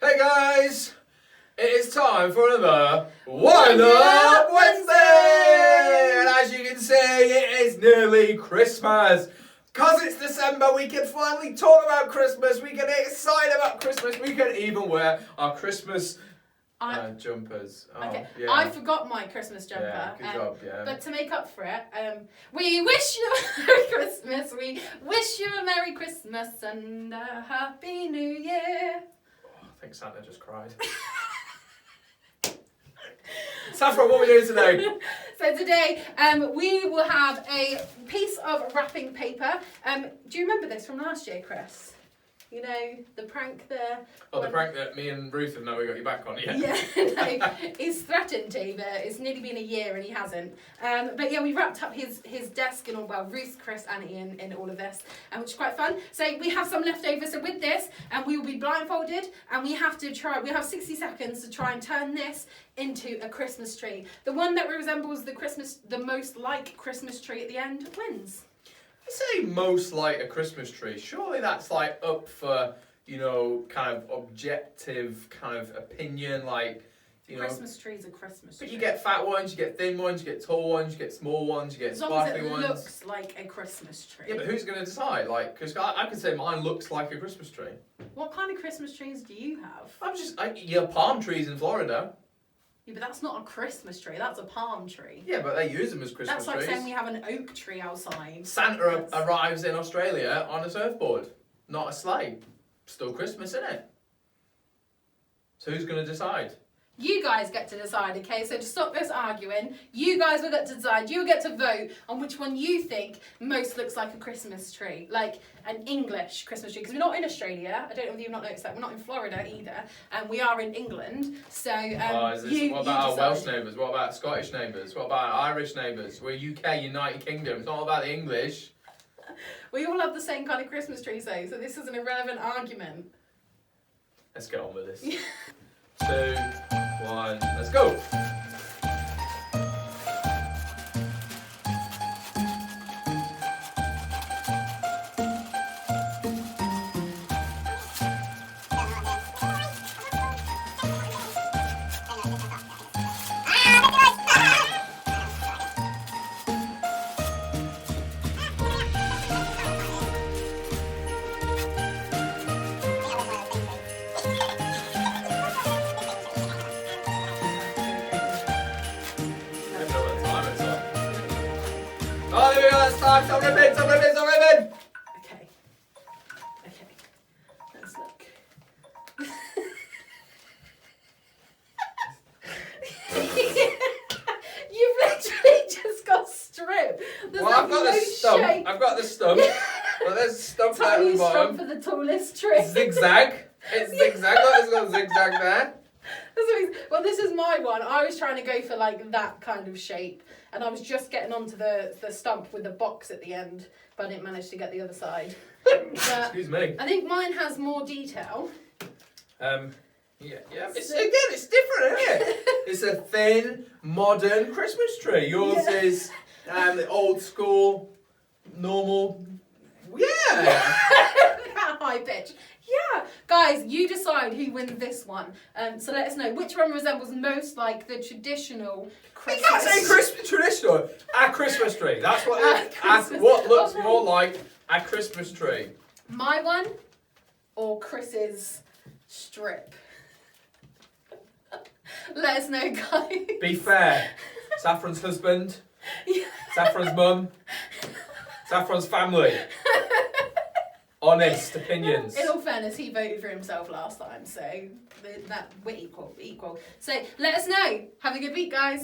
Hey guys, it is time for another Wind Up Wednesday! And as you can see, it is nearly Christmas. Because it's December, we can finally talk about Christmas, we can get excited about Christmas, we can even wear our Christmas jumpers. Oh, okay, yeah. I forgot my Christmas jumper. Yeah, good job, yeah. But to make up for it, we wish you a Merry Christmas. We wish you a Merry Christmas and a Happy New Year. Oh, I think Santa just cried. Saffron, what are we doing today? So today, we will have a piece of wrapping paper. Do you remember this from last year, Chris? You know, the prank there. Oh, the prank that me and Ruth have never got you back on yet. Yeah, no, he's threatened to, but it's nearly been a year and he hasn't. But yeah, we wrapped up his desk and all, well, Ruth, Chris and Ian in all of this, which is quite fun. So we have some left over, so with this, we will be blindfolded and we have 60 seconds to try and turn this into a Christmas tree. The one that resembles the most like Christmas tree at the end wins. I say most like a Christmas tree. Surely that's like up for, you know, kind of objective kind of opinion, like, you know. Christmas tree is a Christmas tree. But you get fat ones, you get thin ones, you get tall ones, you get small ones, you get sparkly ones. As long as it looks like a Christmas tree. Yeah, but who's going to decide? Like, because I can say mine looks like a Christmas tree. What kind of Christmas trees do you have? Palm trees in Florida. Yeah, but that's not a Christmas tree. That's a palm tree. Yeah, but they use them as Christmas trees. That's like saying we have an oak tree outside. Santa arrives in Australia on a surfboard, not a sleigh. Still Christmas, isn't it? So who's going to decide? You guys get to decide, okay? So to stop this arguing, you guys will get to decide. You will get to vote on which one you think most looks like a Christmas tree. Like an English Christmas tree. Because we're not in Australia. I don't know if you've not noticed that. We're not in Florida either. And we are in England. So what about our Welsh neighbours? What about Scottish neighbours? What about our Irish neighbours? We're UK, United Kingdom. It's not all about the English. We all have the same kind of Christmas trees though. So this is an irrelevant argument. Let's get on with this. 2, 1, let's go! Oh, there we go, that's time. Stop ribbon, stop ribbon, stop ribbon! Okay. Let's look. You've literally just got stripped. There's Well, I've got the stump. shape. I've got the stump. Well, there's a stump there at the Tiny stump bottom. for the tallest tree. Zigzag. It's zigzag. Look, it's got a zigzag there. Well, this is my one. I was trying to go for like that kind of shape, and I was just getting onto the stump with the box at the end, but I didn't manage to get the other side. Excuse me. I think mine has more detail. Yeah. It's different, isn't it? It's a thin, modern Christmas tree. Yours is the old school, normal. Yeah. That high pitch. Yeah, guys, you decide who wins this one. So let us know which one resembles most like the traditional Christmas. You can't say Christmas traditional. A Christmas tree. That's what. Christmas. What looks Okay. more like a Christmas tree. My one or Chris's strip. Let us know, guys. Be fair. Saffron's husband. Yeah. Saffron's mum. Saffron's family. Honest opinions. In all fairness, he voted for himself last time, so that we're equal. So let us know. Have a good week, guys.